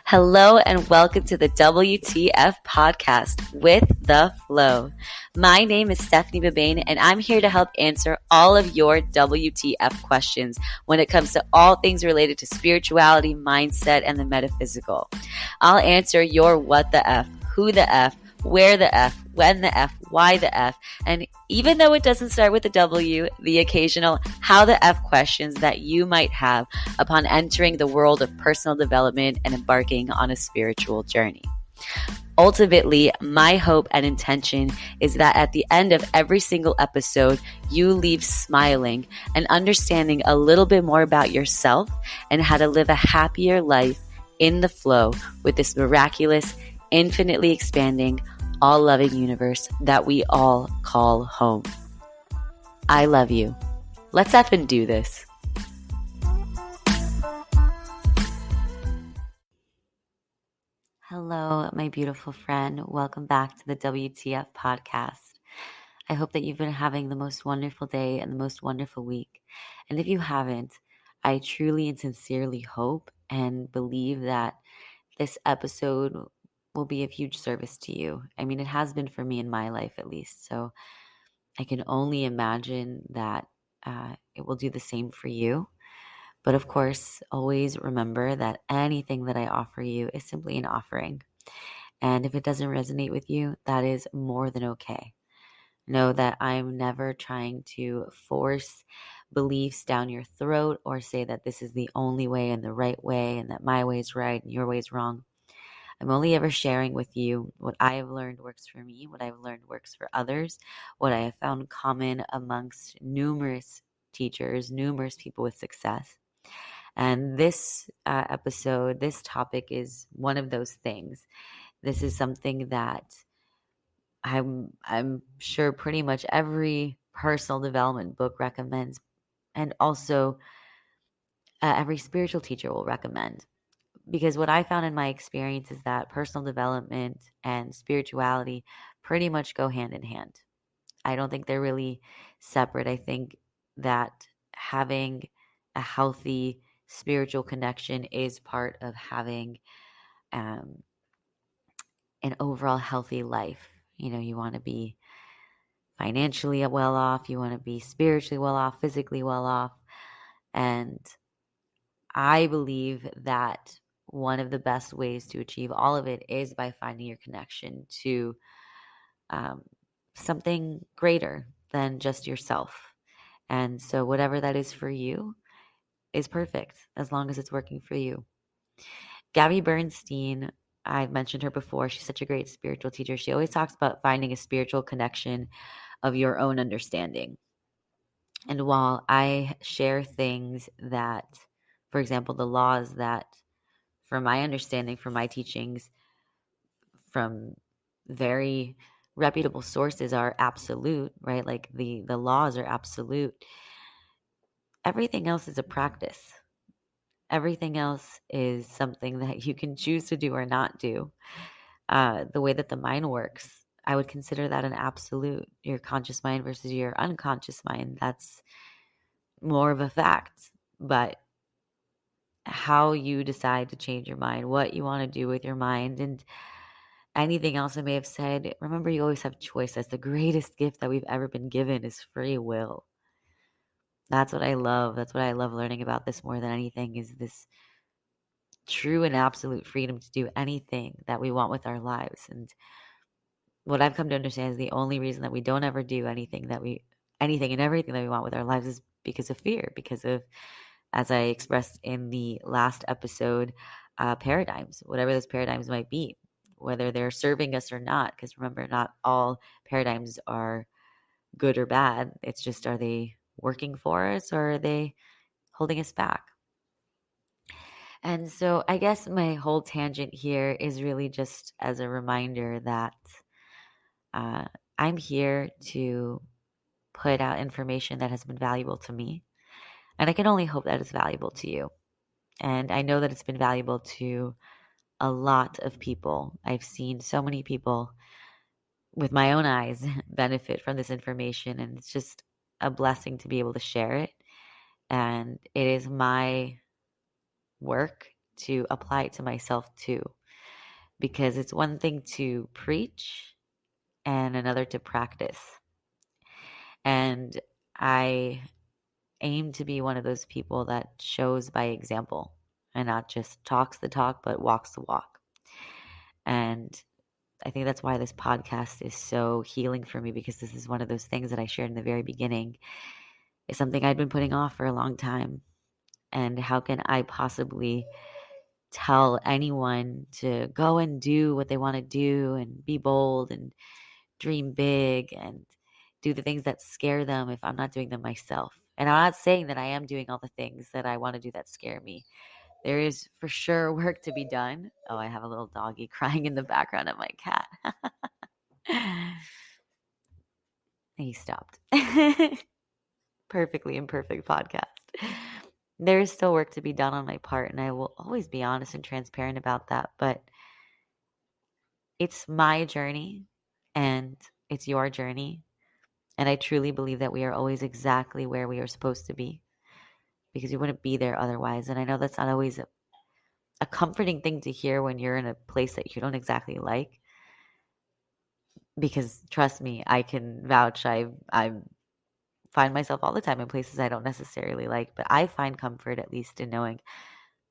Hello and welcome to the WTF podcast with The Flow. My name is Stephanie Babane and I'm here to help answer all of your WTF questions when it comes to all things related to spirituality, mindset, and the metaphysical. I'll answer your what the F, who the F, where the F, when the F, why the F, and even though it doesn't start with a W, the occasional how the F questions that you might have upon entering the world of personal development and embarking on a spiritual journey. Ultimately, my hope and intention is that at the end of every single episode, you leave smiling and understanding a little bit more about yourself and how to live a happier life in the flow with this miraculous, infinitely expanding, all-loving universe that we all call home. I love you. Let's effing do this. Hello, my beautiful friend. Welcome back to the WTF podcast. I hope that you've been having the most wonderful day and the most wonderful week. And if you haven't, I truly and sincerely hope and believe that this episode will be of huge service to you. I mean, it has been for me in my life at least. So I can only imagine that it will do the same for you. But of course, always remember that anything that I offer you is simply an offering. And if it doesn't resonate with you, that is more than okay. Know that I'm never trying to force beliefs down your throat or say that this is the only way and the right way and that my way is right and your way is wrong. I'm only ever sharing with you what I have learned works for me, what I've learned works for others, what I have found common amongst numerous teachers, numerous people with success. And this episode, this topic is one of those things. This is something that I'm sure pretty much every personal development book recommends, and also every spiritual teacher will recommend. Because what I found in my experience is that personal development and spirituality pretty much go hand in hand. I don't think they're really separate. I think that having a healthy spiritual connection is part of having an overall healthy life. You know, you want to be financially well off, you want to be spiritually well off, physically well off. And I believe that one of the best ways to achieve all of it is by finding your connection to something greater than just yourself. And so whatever that is for you is perfect as long as it's working for you. Gabby Bernstein, I've mentioned her before. She's such a great spiritual teacher. She always talks about finding a spiritual connection of your own understanding. And while I share things that, for example, the laws that, from my understanding, from my teachings, from very reputable sources are absolute, right? Like the laws are absolute. Everything else is a practice. Everything else is something that you can choose to do or not do. The way that the mind works, I would consider that an absolute. Your conscious mind versus your unconscious mind, that's more of a fact. But how you decide to change your mind, what you want to do with your mind, and anything else I may have said, remember you always have choice. That's the greatest gift that we've ever been given is free will. That's what I love. That's what I love learning about this more than anything is this true and absolute freedom to do anything that we want with our lives. And what I've come to understand is the only reason that we don't ever do anything and everything that we want with our lives is because of fear, because of, as I expressed in the last episode, paradigms, whatever those paradigms might be, whether they're serving us or not. Because remember, not all paradigms are good or bad. It's just, are they working for us or are they holding us back? And so I guess my whole tangent here is really just as a reminder that I'm here to put out information that has been valuable to me. And I can only hope that it's valuable to you. And I know that it's been valuable to a lot of people. I've seen so many people with my own eyes benefit from this information. And it's just a blessing to be able to share it. And it is my work to apply it to myself too, because it's one thing to preach and another to practice. And I aim to be one of those people that shows by example and not just talks the talk, but walks the walk. And I think that's why this podcast is so healing for me, because this is one of those things that I shared in the very beginning. It's something I'd been putting off for a long time. And how can I possibly tell anyone to go and do what they want to do and be bold and dream big and do the things that scare them if I'm not doing them myself? And I'm not saying that I am doing all the things that I want to do that scare me. There is for sure work to be done. Oh, I have a little doggy crying in the background of my cat. He stopped. Perfectly imperfect podcast. There is still work to be done on my part, and I will always be honest and transparent about that. But it's my journey and it's your journey. And I truly believe that we are always exactly where we are supposed to be, because you wouldn't be there otherwise. And I know that's not always a comforting thing to hear when you're in a place that you don't exactly like, because trust me, I can vouch. I find myself all the time in places I don't necessarily like, but I find comfort at least in knowing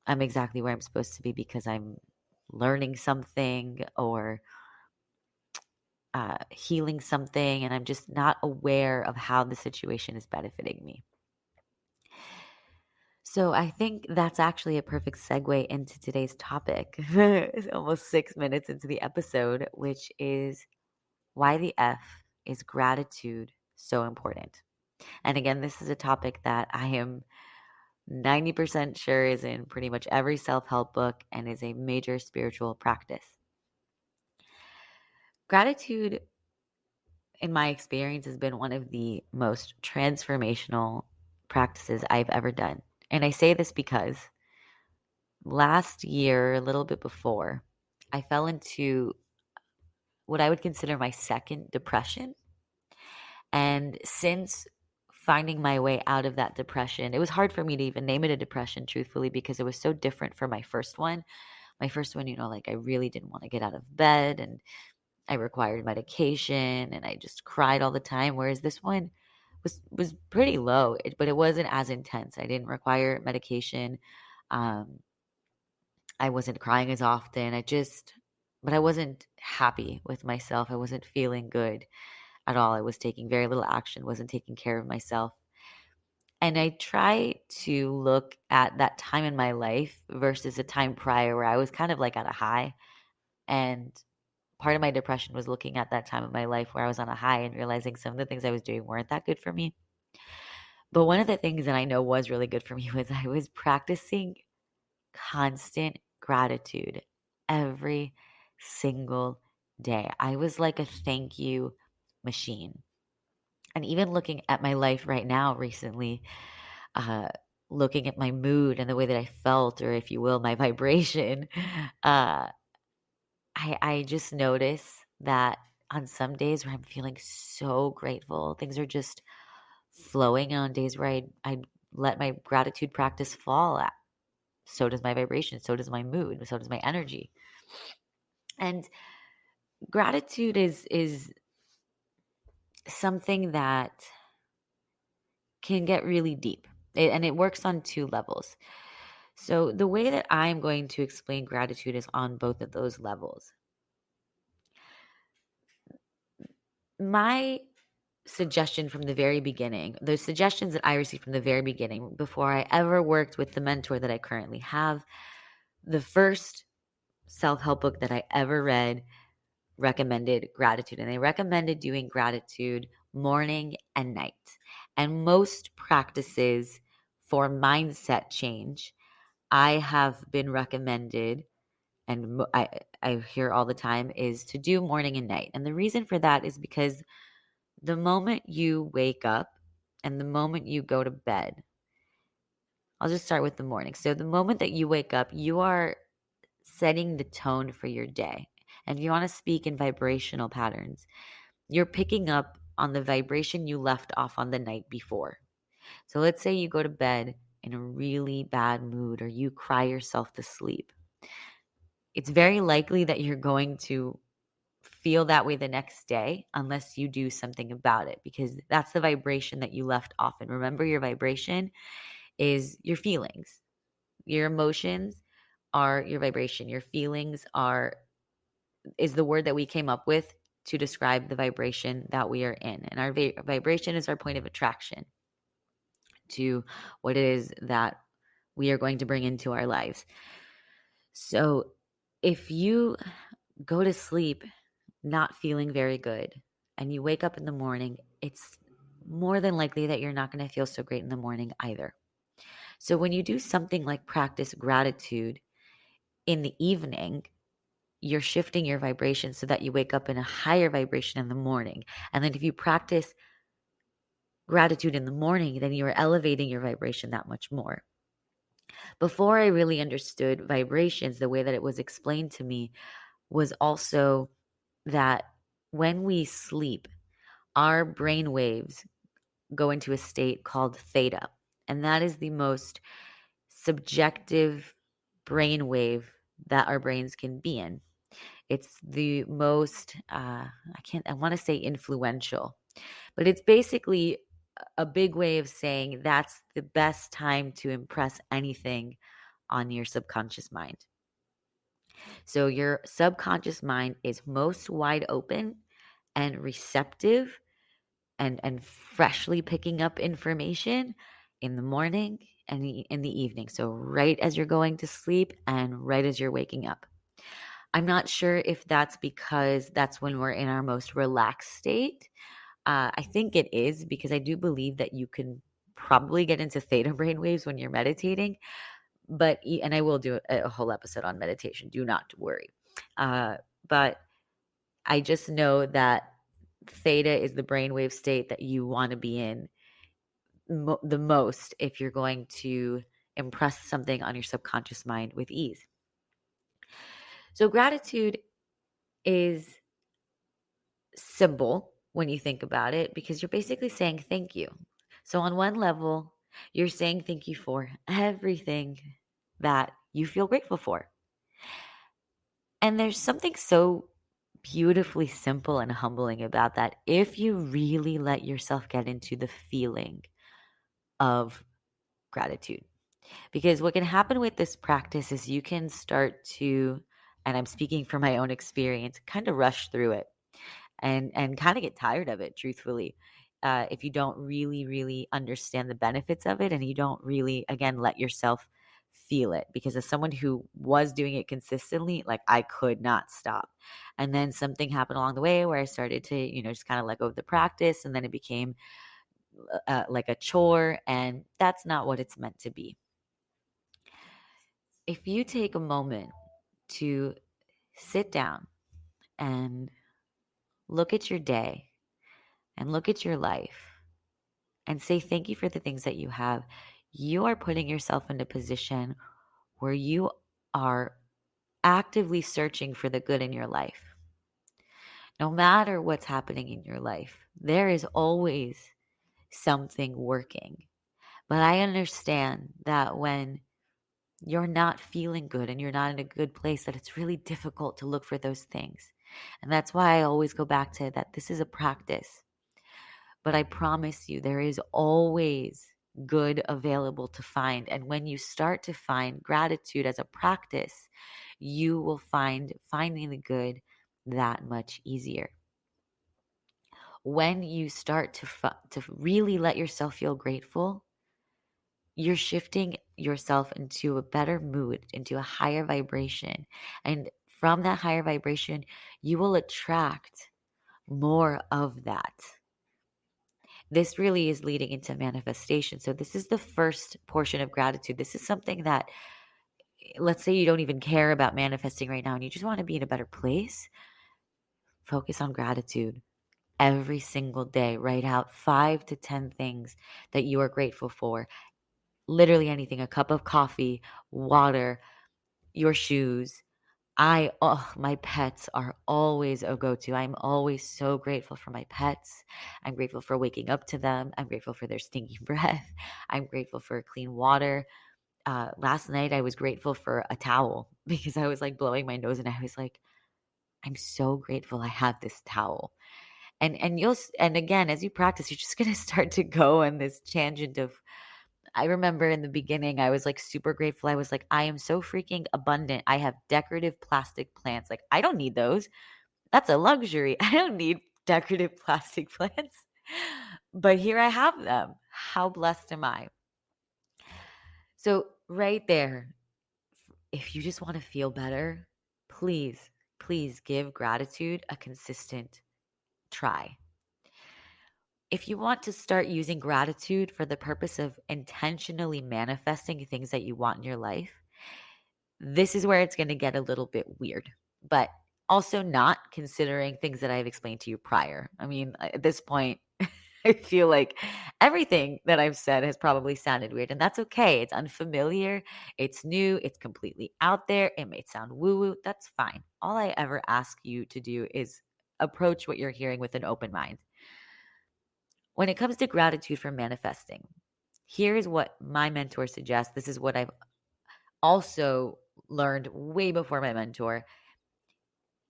I'm exactly where I'm supposed to be, because I'm learning something or healing something, and I'm just not aware of how the situation is benefiting me. So I think that's actually a perfect segue into today's topic. It's almost 6 minutes into the episode, which is why the F is gratitude so important. And again, this is a topic that I am 90% sure is in pretty much every self-help book and is a major spiritual practice. Gratitude, in my experience, has been one of the most transformational practices I've ever done. And I say this because last year, a little bit before, I fell into what I would consider my second depression. And since finding my way out of that depression, it was hard for me to even name it a depression, truthfully, because it was so different from my first one. My first one, like I really didn't want to get out of bed and I required medication and I just cried all the time. Whereas this one was pretty low, but it wasn't as intense. I didn't require medication. I wasn't crying as often. But I wasn't happy with myself. I wasn't feeling good at all. I was taking very little action, wasn't taking care of myself. And I try to look at that time in my life versus a time prior where I was kind of like at a high. And part of my depression was looking at that time of my life where I was on a high and realizing some of the things I was doing weren't that good for me. But one of the things that I know was really good for me was I was practicing constant gratitude every single day. I was like a thank you machine. And even looking at my life right now recently, uh, looking at my mood and the way that I felt, or if you will, my vibration, I just notice that on some days where I'm feeling so grateful, things are just flowing. And on days where I let my gratitude practice fall, so does my vibration, so does my mood, so does my energy. And gratitude is something that can get really deep, and it works on two levels. So the way that I'm going to explain gratitude is on both of those levels. My suggestion from the very beginning, those suggestions that I received from the very beginning, before I ever worked with the mentor that I currently have, the first self-help book that I ever read recommended gratitude, and they recommended doing gratitude morning and night. And most practices for mindset change, I have been recommended, and I hear all the time, is to do morning and night. And the reason for that is because the moment you wake up and the moment you go to bed, I'll just start with the morning. So the moment that you wake up, you are setting the tone for your day. And if you want to speak in vibrational patterns, you're picking up on the vibration you left off on the night before. So let's say you go to bed in a really bad mood or you cry yourself to sleep, it's very likely that you're going to feel that way the next day unless you do something about it, because that's the vibration that you left off. And remember, your vibration is your feelings. Your emotions are your vibration. Your feelings are is the word that we came up with to describe the vibration that we are in. And our vibration is our point of attraction to what it is that we are going to bring into our lives. So if you go to sleep not feeling very good and you wake up in the morning, it's more than likely that you're not going to feel so great in the morning either. So when you do something like practice gratitude in the evening, you're shifting your vibration so that you wake up in a higher vibration in the morning. And then if you practice gratitude in the morning, then you are elevating your vibration that much more. Before I really understood vibrations, the way that it was explained to me was also that when we sleep, our brain waves go into a state called theta. And that is the most subjective brain wave that our brains can be in. It's the most, I want to say influential, but it's basically a big way of saying that's the best time to impress anything on your subconscious mind. So your subconscious mind is most wide open and receptive and freshly picking up information in the morning and in the evening. So right as you're going to sleep and right as you're waking up. I'm not sure if that's because that's when we're in our most relaxed state. I think it is, because I do believe that you can probably get into theta brainwaves when you're meditating. And I will do a whole episode on meditation. Do not worry. But I just know that theta is the brainwave state that you want to be in the most if you're going to impress something on your subconscious mind with ease. So gratitude is simple when you think about it, because you're basically saying thank you. So on one level, you're saying thank you for everything that you feel grateful for. And there's something so beautifully simple and humbling about that if you really let yourself get into the feeling of gratitude. Because what can happen with this practice is you can start to, and I'm speaking from my own experience, kind of rush through it and kind of get tired of it, truthfully. If you don't really understand the benefits of it, and you don't really, again, let yourself feel it. Because as someone who was doing it consistently, like, I could not stop. And then something happened along the way where I started to, just kind of let go of the practice, and then it became like a chore, and that's not what it's meant to be. If you take a moment to sit down and look at your day and look at your life and say thank you for the things that you have, you are putting yourself in a position where you are actively searching for the good in your life. No matter what's happening in your life, there is always something working. But I understand that when you're not feeling good and you're not in a good place, that it's really difficult to look for those things. And that's why I always go back to that. This is a practice. But I promise you, there is always good available to find. And when you start to find gratitude as a practice, you will find finding the good that much easier. When you start to really let yourself feel grateful, you're shifting yourself into a better mood, into a higher vibration. And from that higher vibration, you will attract more of that. This really is leading into manifestation. So this is the first portion of gratitude. This is something that, let's say you don't even care about manifesting right now and you just want to be in a better place. Focus on gratitude every single day. Write out 5 to 10 things that you are grateful for. Literally anything: a cup of coffee, water, your shoes, My pets are always a go-to. I'm always so grateful for my pets. I'm grateful for waking up to them. I'm grateful for their stinky breath. I'm grateful for clean water. Last night I was grateful for a towel because I was like blowing my nose and I was like, I'm so grateful I have this towel. And again, as you practice, you're just gonna start to go on this tangent of, I remember in the beginning, I was like super grateful. I was like, I am so freaking abundant. I have decorative plastic plants. Like, I don't need those. That's a luxury. I don't need decorative plastic plants. But here I have them. How blessed am I? So, right there, if you just want to feel better, please, please give gratitude a consistent try. If you want to start using gratitude for the purpose of intentionally manifesting things that you want in your life, this is where it's going to get a little bit weird, but also not, considering things that I've explained to you prior. I mean, at this point, I feel like everything that I've said has probably sounded weird, and that's okay. It's unfamiliar, it's new, it's completely out there. It may sound woo woo. That's fine. All I ever ask you to do is approach what you're hearing with an open mind. When it comes to gratitude for manifesting, here's what my mentor suggests. This is what I've also learned way before my mentor,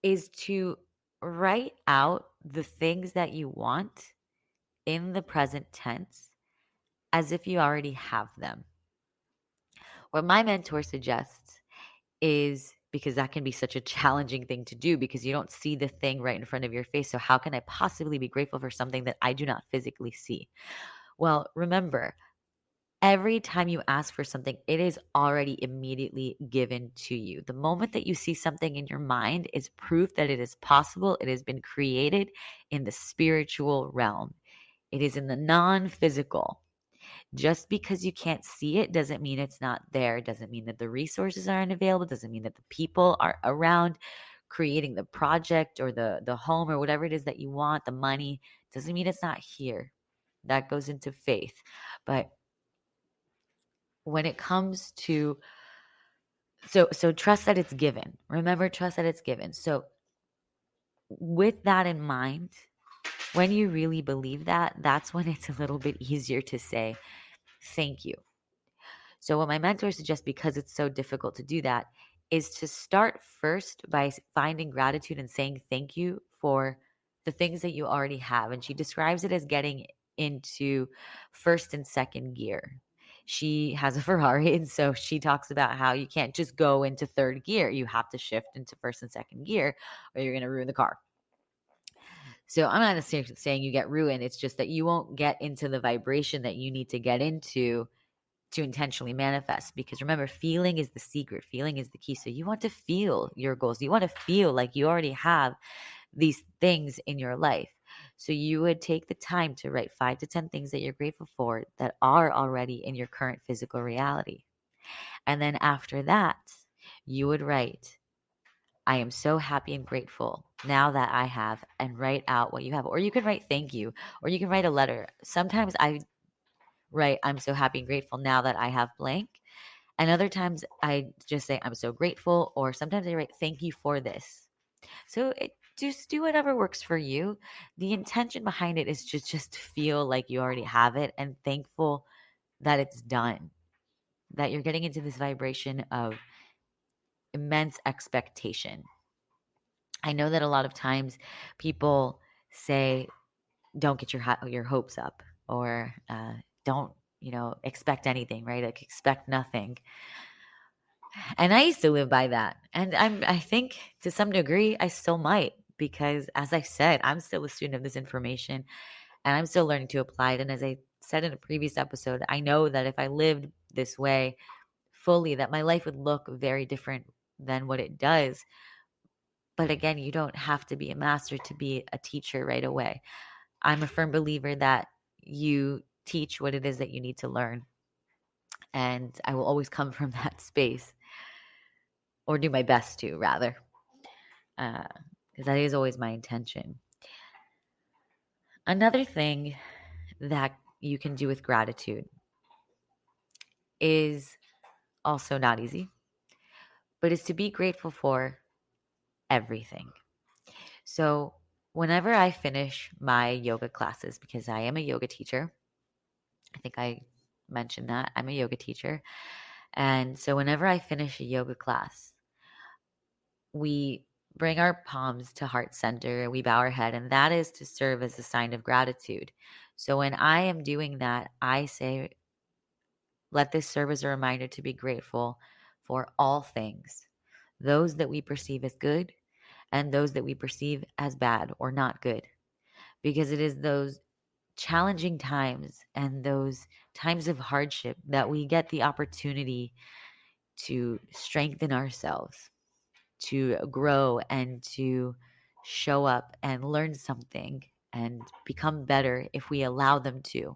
is to write out the things that you want in the present tense as if you already have them. What my mentor suggests is, because that can be such a challenging thing to do because you don't see the thing right in front of your face. So, how can I possibly be grateful for something that I do not physically see? Well, remember, every time you ask for something, it is already immediately given to you. The moment that you see something in your mind is proof that it is possible. It has been created in the spiritual realm, it is in the non physical. Just because you can't see it doesn't mean it's not there. Doesn't mean that the resources aren't available. Doesn't mean that the people are around creating the project or the home or whatever it is that you want, the money. Doesn't mean it's not here. That goes into faith. But when it comes to, so trust that it's given. Remember, trust that it's given. So with that in mind, when you really believe that, that's when it's a little bit easier to say thank you. So what my mentor suggests, because it's so difficult to do that, is to start first by finding gratitude and saying thank you for the things that you already have. And she describes it as getting into first and second gear. She has a Ferrari, and so she talks about how you can't just go into third gear. You have to shift into first and second gear, or you're going to ruin the car. So I'm not necessarily saying you get ruined. It's just that you won't get into the vibration that you need to get into to intentionally manifest. Because remember, feeling is the secret, feeling is the key. So you want to feel your goals, you want to feel like you already have these things in your life. So you would take the time to write 5 to 10 things that you're grateful for that are already in your current physical reality. And then after that, you would write, I am so happy and grateful now that I have, and write out what you have. Or you can write thank you, or you can write a letter. Sometimes I write, I'm so happy and grateful now that I have blank. And other times I just say, I'm so grateful. Or sometimes I write, thank you for this. So just do whatever works for you. The intention behind it is just to feel like you already have it and thankful that it's done, that you're getting into this vibration of immense expectation. I know that a lot of times people say, don't get your hopes up, or don't, expect anything, right? Like, expect nothing. And I used to live by that. And I think to some degree I still might, because as I said, I'm still a student of this information and I'm still learning to apply it. And as I said in a previous episode, I know that if I lived this way fully, that my life would look very different than what it does. But again, you don't have to be a master to be a teacher right away. I'm a firm believer that you teach what it is that you need to learn. And I will always come from that space, or do my best to, rather, because that is always my intention. Another thing that you can do with gratitude is also not easy, but is to be grateful for everything. So whenever I finish my yoga classes, because I am a yoga teacher, I think I mentioned that I'm a yoga teacher. And so whenever I finish a yoga class, we bring our palms to heart center and we bow our head, and that is to serve as a sign of gratitude. So when I am doing that, I say, let this serve as a reminder to be grateful for all things, those that we perceive as good and those that we perceive as bad or not good, because it is those challenging times and those times of hardship that we get the opportunity to strengthen ourselves, to grow and to show up and learn something and become better if we allow them to.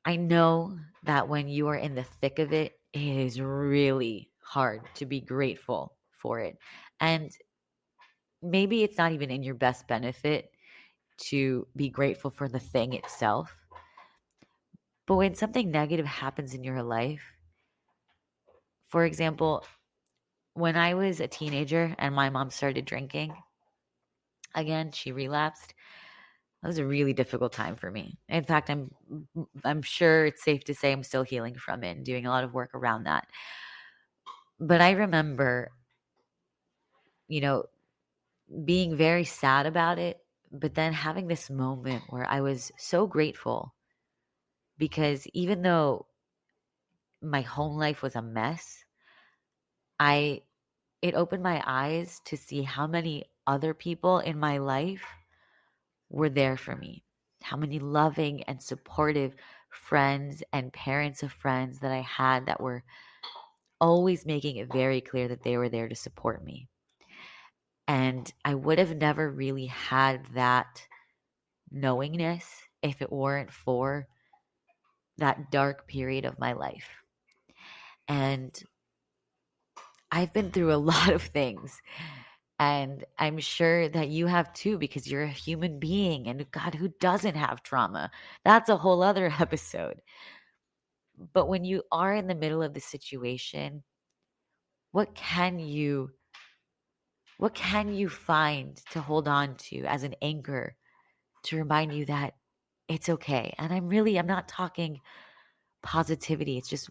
I know that when you are in the thick of it, it is really hard to be grateful for it. And maybe it's not even in your best benefit to be grateful for the thing itself. But when something negative happens in your life, for example, when I was a teenager and my mom started drinking again, she relapsed. That was a really difficult time for me. In fact, I'm sure it's safe to say I'm still healing from it and doing a lot of work around that. But I remember, you know, being very sad about it, but then having this moment where I was so grateful because even though my home life was a mess, I it opened my eyes to see how many other people in my life were there for me. How many loving and supportive friends and parents of friends that I had that were always making it very clear that they were there to support me. And I would have never really had that knowingness if it weren't for that dark period of my life. And I've been through a lot of things. And I'm sure that you have too, because you're a human being. And God, who doesn't have trauma? That's a whole other episode. But when you are in the middle of the situation, what can you find to hold on to as an anchor to remind you that it's okay? And I'm not talking positivity. It's just,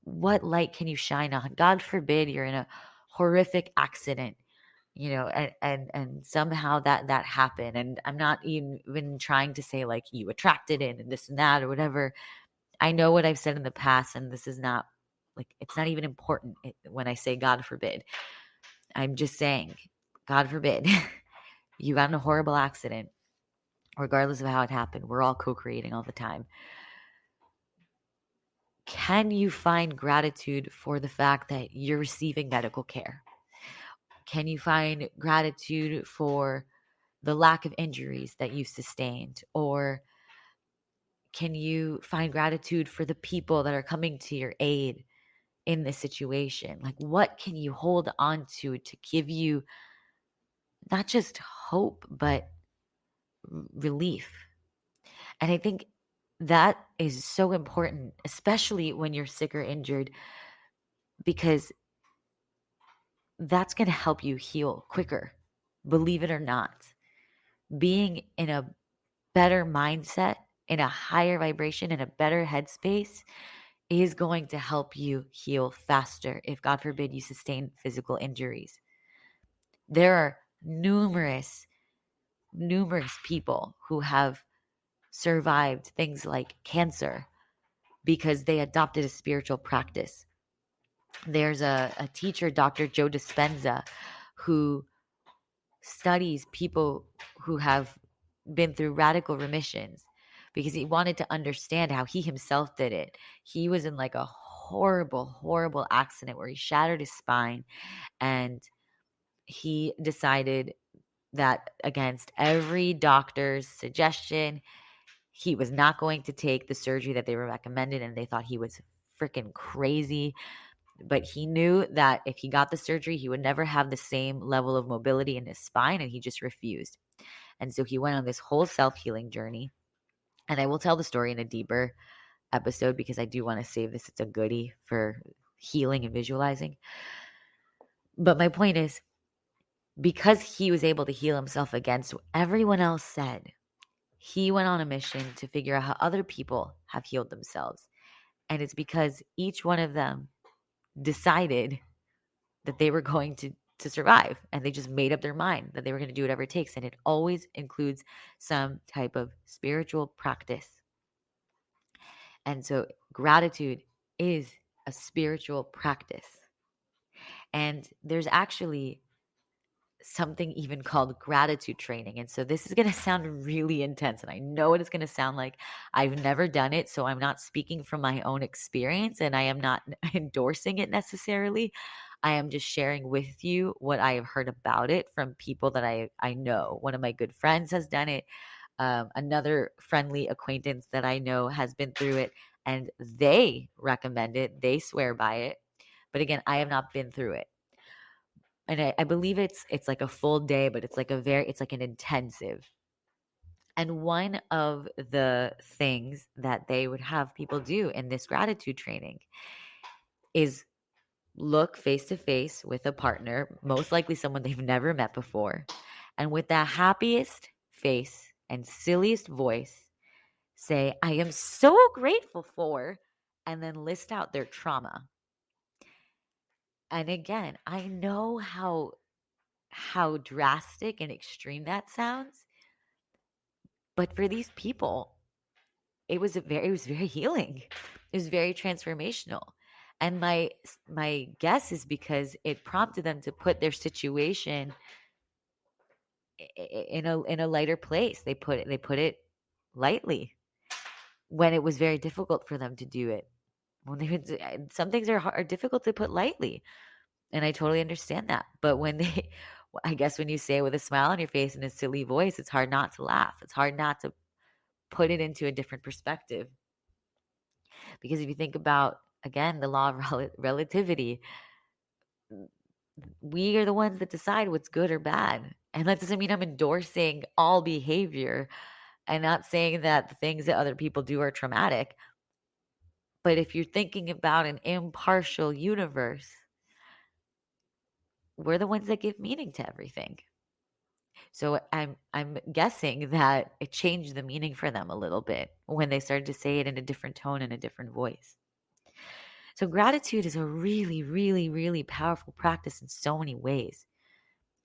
what light can you shine on? God forbid you're in a horrific accident, and somehow that happened. And I'm not even trying to say like you attracted it and this and that or whatever. I know what I've said in the past, and this is not like, it's not even important when I say God forbid. I'm just saying, God forbid, you got in a horrible accident, regardless of how it happened. We're all co-creating all the time. Can you find gratitude for the fact that you're receiving medical care? Can you find gratitude for the lack of injuries that you sustained? Or can you find gratitude for the people that are coming to your aid in this situation? Like, what can you hold on to give you not just hope, but relief? And I think that is so important, especially when you're sick or injured, because that's going to help you heal quicker, believe it or not. Being in a better mindset, in a higher vibration, in a better headspace is going to help you heal faster if, God forbid, you sustain physical injuries. There are numerous people who have survived things like cancer because they adopted a spiritual practice. There's a teacher, Dr. Joe Dispenza, who studies people who have been through radical remissions because he wanted to understand how he himself did it. He was in like a horrible accident where he shattered his spine, and he decided that against every doctor's suggestion, he was not going to take the surgery that they were recommended, and they thought he was freaking crazy. But he knew that if he got the surgery, he would never have the same level of mobility in his spine, and he just refused. And so he went on this whole self-healing journey. And I will tell the story in a deeper episode because I do want to save this. It's a goodie for healing and visualizing. But my point is, because he was able to heal himself against what everyone else said, he went on a mission to figure out how other people have healed themselves. And it's because each one of them decided that they were going to survive, and they just made up their mind that they were going to do whatever it takes. And it always includes some type of spiritual practice. And so gratitude is a spiritual practice. And there's actually something even called gratitude training. And so this is going to sound really intense. And I know what it's going to sound like. I've never done it. So I'm not speaking from my own experience, and I am not endorsing it necessarily. I am just sharing with you what I have heard about it from people that I know. One of my good friends has done it. Another friendly acquaintance that I know has been through it, and they recommend it. They swear by it. But again, I have not been through it. And I believe it's like a full day, but it's like an intensive. And one of the things that they would have people do in this gratitude training is look face to face with a partner, most likely someone they've never met before, and with the happiest face and silliest voice, say, "I am so grateful for," and then list out their trauma. And again, I know how drastic and extreme that sounds, but for these people, it was very healing. It was very transformational. And my guess is because it prompted them to put their situation in a lighter place. They put it lightly when it was very difficult for them to do it. When they would, some things are difficult to put lightly, and I totally understand that. But when they, I guess when you say it with a smile on your face and a silly voice, it's hard not to laugh. It's hard not to put it into a different perspective. Because if you think about, again, the law of relativity, we are the ones that decide what's good or bad. And that doesn't mean I'm endorsing all behavior and not saying that the things that other people do are traumatic. But if you're thinking about an impartial universe, we're the ones that give meaning to everything. So I'm guessing that it changed the meaning for them a little bit when they started to say it in a different tone and a different voice. So gratitude is a really, really, really powerful practice in so many ways.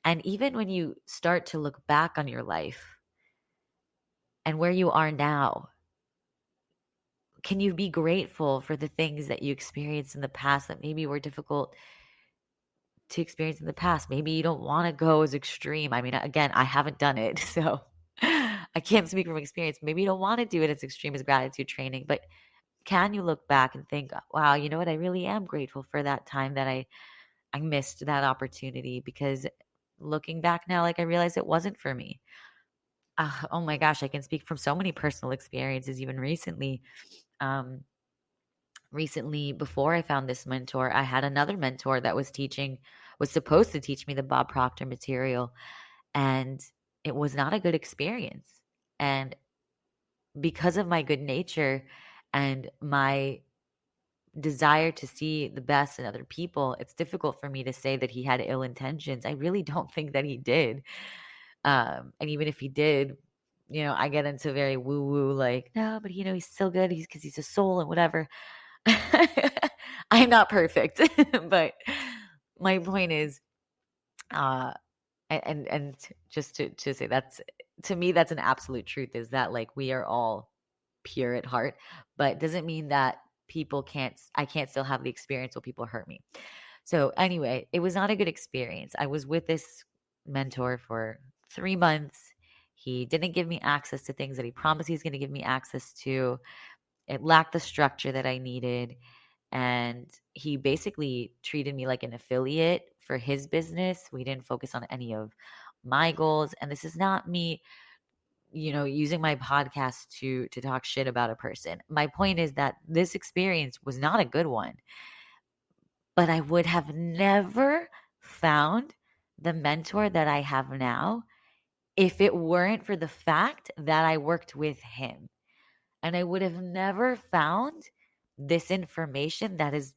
And even when you start to look back on your life and where you are now, can you be grateful for the things that you experienced in the past that maybe were difficult to experience in the past? Maybe you don't want to go as extreme. I mean, again, I haven't done it, so I can't speak from experience. Maybe you don't want to do it as extreme as gratitude training, but can you look back and think, wow, you know what? I really am grateful for that time that I missed that opportunity, because looking back now, like, I realized it wasn't for me. Oh my gosh, I can speak from so many personal experiences, even recently. Recently, before I found this mentor, I had another mentor that was supposed to teach me the Bob Proctor material, and it was not a good experience. And because of my good nature and my desire to see the best in other people, it's difficult for me to say that he had ill intentions. I really don't think that he did. And even if he did, I get into very woo woo, like, no, but he's still good. Because he's a soul and whatever. I'm not perfect, but my point is, uh, and just to say, that's, to me, that's an absolute truth, is that, like, we are all pure at heart, but doesn't mean that I can't still have the experience where people hurt me. So anyway, it was not a good experience. I was with this mentor for 3 months. He didn't give me access to things that he promised he was going to give me access to. It lacked the structure that I needed. And he basically treated me like an affiliate for his business. We didn't focus on any of my goals. And this is not me, using my podcast to talk shit about a person. My point is that this experience was not a good one. But I would have never found the mentor that I have now if it weren't for the fact that I worked with him. And I would have never found this information that is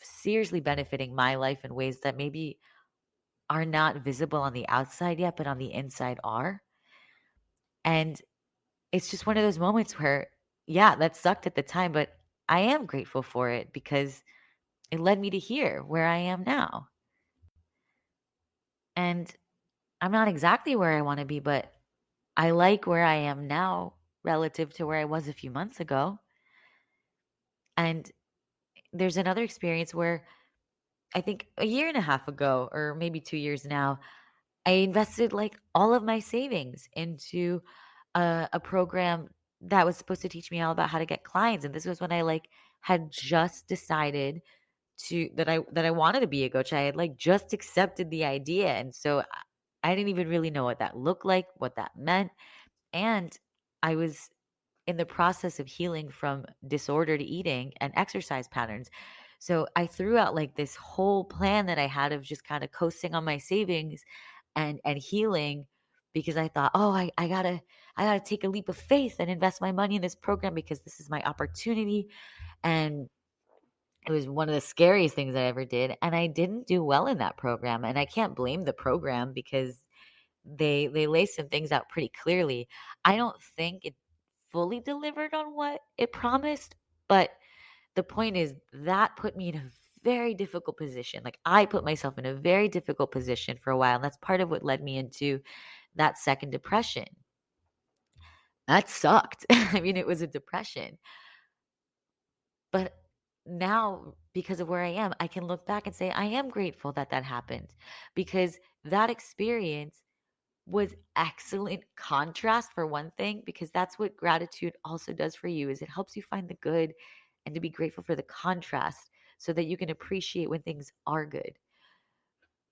seriously benefiting my life in ways that maybe are not visible on the outside yet, but on the inside are. And it's just one of those moments where, yeah, that sucked at the time, but I am grateful for it because it led me to here where I am now. And I'm not exactly where I want to be, but I like where I am now relative to where I was a few months ago. And there's another experience where I think a year and a half ago, or maybe 2 years now, I invested like all of my savings into a program that was supposed to teach me all about how to get clients. And this was when I like had just decided that I wanted to be a coach. I had like just accepted the idea. And so I didn't even really know what that looked like, what that meant. And I was in the process of healing from disordered eating and exercise patterns. So I threw out like this whole plan that I had of just kind of coasting on my savings and healing because I thought, oh, I gotta take a leap of faith and invest my money in this program because this is my opportunity. And it was one of the scariest things I ever did. And I didn't do well in that program. And I can't blame the program because they lay some things out pretty clearly. I don't think it fully delivered on what it promised, but the point is that put me in a very difficult position. Like I put myself in a very difficult position for a while, and that's part of what led me into that second depression. That sucked. I mean, it was a depression. But now, because of where I am, I can look back and say I am grateful that that happened because that experience was excellent contrast for one thing, because that's what gratitude also does for you is it helps you find the good and to be grateful for the contrast so that you can appreciate when things are good.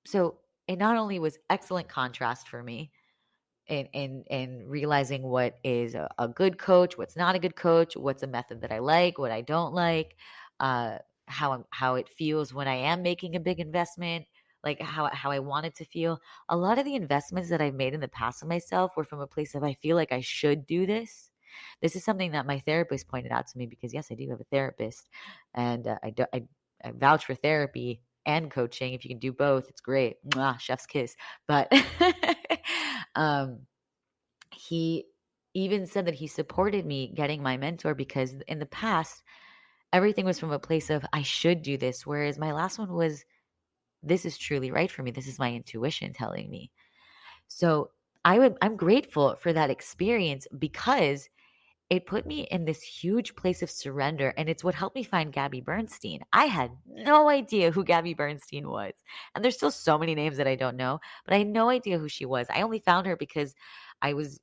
So it not only was excellent contrast for me, and realizing what is a good coach, what's not a good coach, what's a method that I like, what I don't like, uh, how it feels when I am making a big investment, like how I want it to feel. A lot of the investments that I've made in the past of myself were from a place of I feel like I should do this. This is something that my therapist pointed out to me because yes, I do have a therapist, and I vouch for therapy and coaching. If you can do both, it's great. Mwah, chef's kiss. But um, he even said that he supported me getting my mentor because in the past, everything was from a place of I should do this. Whereas my last one was, this is truly right for me. This is my intuition telling me. So I'm grateful for that experience because it put me in this huge place of surrender, and it's what helped me find Gabby Bernstein. I had no idea who Gabby Bernstein was, and there's still so many names that I don't know, but I had no idea who she was. I only found her because I was,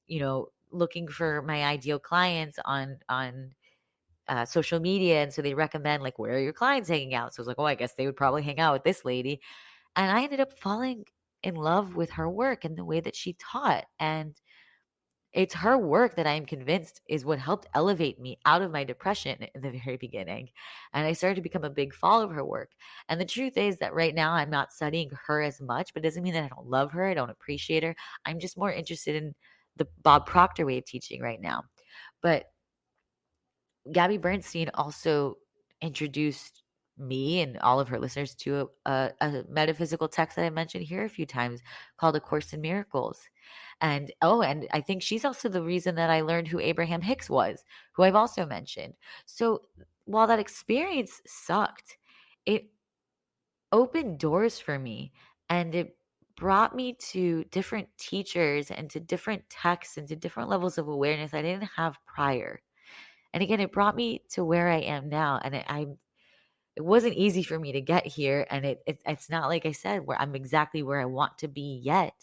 looking for my ideal clients on social media, and so they recommend like where are your clients hanging out. So I was like, oh, I guess they would probably hang out with this lady, and I ended up falling in love with her work and the way that she taught. And it's her work that I am convinced is what helped elevate me out of my depression in the very beginning. And I started to become a big follower of her work. And the truth is that right now I'm not studying her as much, but it doesn't mean that I don't love her. I don't appreciate her. I'm just more interested in the Bob Proctor way of teaching right now. But Gabby Bernstein also introduced me and all of her listeners to a metaphysical text that I mentioned here a few times called A Course in Miracles. And I think she's also the reason that I learned who Abraham Hicks was, who I've also mentioned. So while that experience sucked, it opened doors for me, and it brought me to different teachers and to different texts and to different levels of awareness I didn't have prior. And again, it brought me to where I am now. And it wasn't easy for me to get here. And it's not like I said, where I'm exactly where I want to be yet.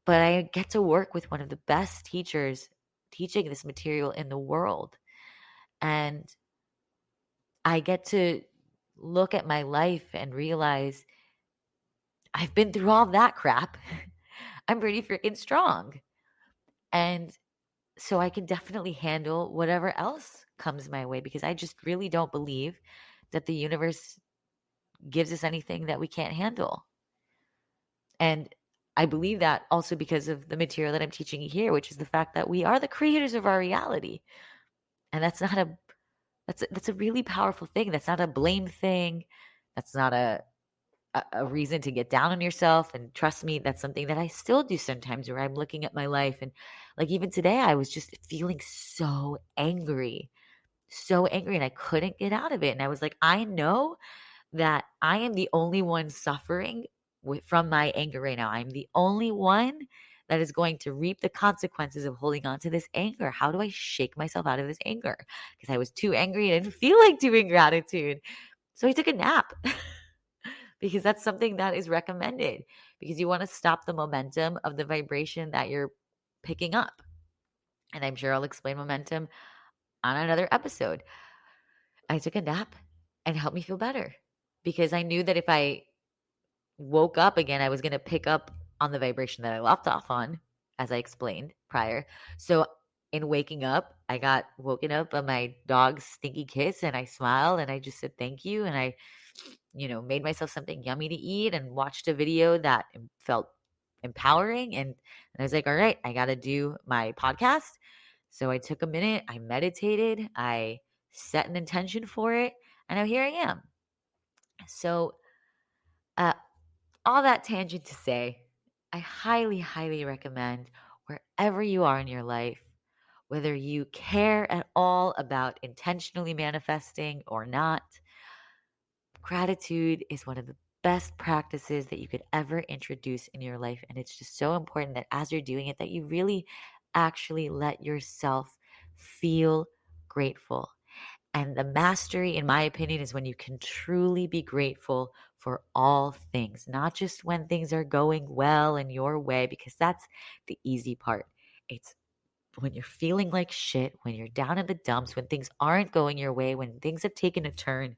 But I get to work with one of the best teachers teaching this material in the world. And I get to look at my life and realize I've been through all that crap. I'm pretty freaking strong. And so I can definitely handle whatever else comes my way because I just really don't believe that the universe gives us anything that we can't handle. And I believe that also because of the material that I'm teaching here, which is the fact that we are the creators of our reality. And that's not That's a really powerful thing. That's not a blame thing. That's not a reason to get down on yourself. And trust me, that's something that I still do sometimes, where I'm looking at my life and, like, even today, I was just feeling so angry, and I couldn't get out of it. And I was like, I know that I am the only one suffering from my anger right now. I'm the only one that is going to reap the consequences of holding on to this anger. How do I shake myself out of this anger? Because I was too angry and I didn't feel like doing gratitude. So I took a nap because that's something that is recommended, because you want to stop the momentum of the vibration that you're picking up. And I'm sure I'll explain momentum on another episode. I took a nap and it helped me feel better, because I knew that if I woke up again, I was going to pick up on the vibration that I left off on, as I explained prior. So in waking up, I got woken up by my dog's stinky kiss, and I smiled and I just said thank you. And I, made myself something yummy to eat and watched a video that felt empowering. And I was like, all right, I got to do my podcast. So I took a minute, I meditated, I set an intention for it, and now here I am. So, uh, all that tangent to say, I highly, highly recommend, wherever you are in your life, whether you care at all about intentionally manifesting or not, gratitude is one of the best practices that you could ever introduce in your life. And it's just so important that as you're doing it, that you really actually let yourself feel grateful. And the mastery, in my opinion, is when you can truly be grateful for all things, not just when things are going well in your way, because that's the easy part. It's when you're feeling like shit, when you're down in the dumps, when things aren't going your way, when things have taken a turn,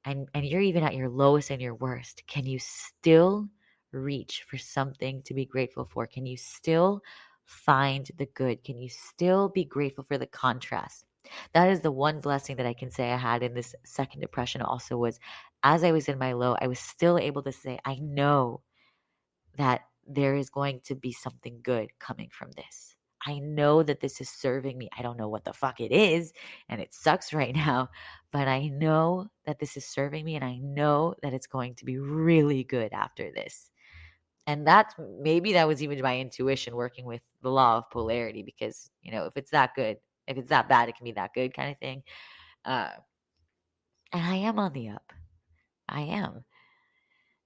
and you're even at your lowest and your worst. Can you still reach for something to be grateful for? Can you still find the good? Can you still be grateful for the contrast? That is the one blessing that I can say I had in this second depression also, was as I was in my low, I was still able to say, I know that there is going to be something good coming from this. I know that this is serving me. I don't know what the fuck it is, and it sucks right now, but I know that this is serving me, and I know that it's going to be really good after this. And maybe that was even my intuition working with the law of polarity, because, if it's that good, if it's that bad, it can be that good kind of thing. Uh, and I am on the up. I am.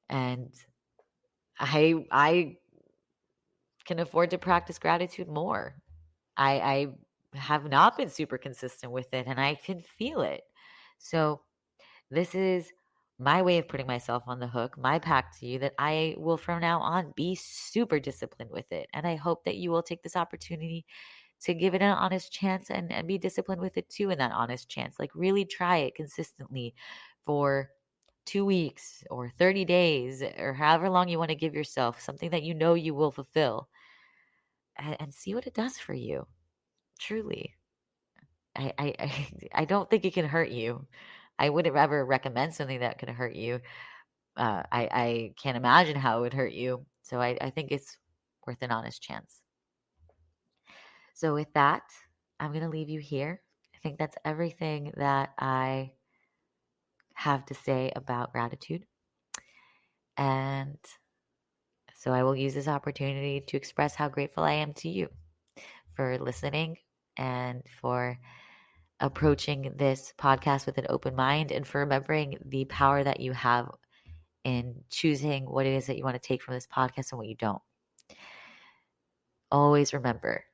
And I can afford to practice gratitude more. I have not been super consistent with it, and I can feel it. So this is my way of putting myself on the hook, my pact to you, that I will from now on be super disciplined with it. And I hope that you will take this opportunity to give it an honest chance, and be disciplined with it too in that honest chance. Like, really try it consistently for 2 weeks or 30 days or however long you want to give yourself, something that you know you will fulfill, and see what it does for you. Truly. I don't think it can hurt you. I wouldn't ever recommend something that could hurt you. I can't imagine how it would hurt you. So I think it's worth an honest chance. So with that, I'm going to leave you here. I think that's everything that I have to say about gratitude. And so I will use this opportunity to express how grateful I am to you for listening, and for approaching this podcast with an open mind, and for remembering the power that you have in choosing what it is that you want to take from this podcast and what you don't. Always remember,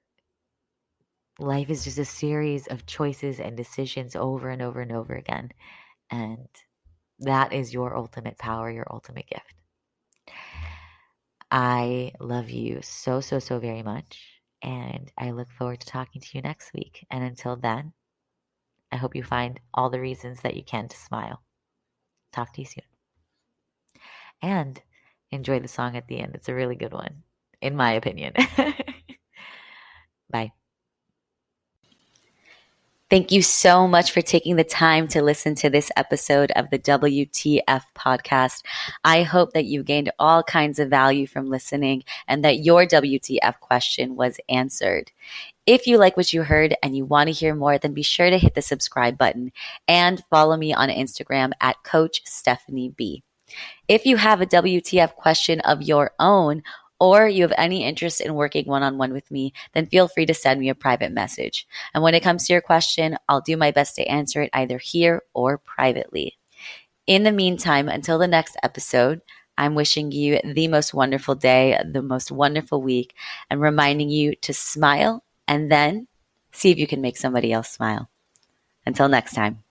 life is just a series of choices and decisions over and over and over again. And that is your ultimate power, your ultimate gift. I love you so, so, so very much. And I look forward to talking to you next week. And until then, I hope you find all the reasons that you can to smile. Talk to you soon. And enjoy the song at the end. It's a really good one, in my opinion. Bye. Thank you so much for taking the time to listen to this episode of the WTF podcast. I hope that you gained all kinds of value from listening and that your WTF question was answered. If you like what you heard and you want to hear more, then be sure to hit the subscribe button and follow me on Instagram at Coach Stephanie B. If you have a WTF question of your own, or you have any interest in working one-on-one with me, then feel free to send me a private message. And when it comes to your question, I'll do my best to answer it either here or privately. In the meantime, until the next episode, I'm wishing you the most wonderful day, the most wonderful week, and reminding you to smile and then see if you can make somebody else smile. Until next time.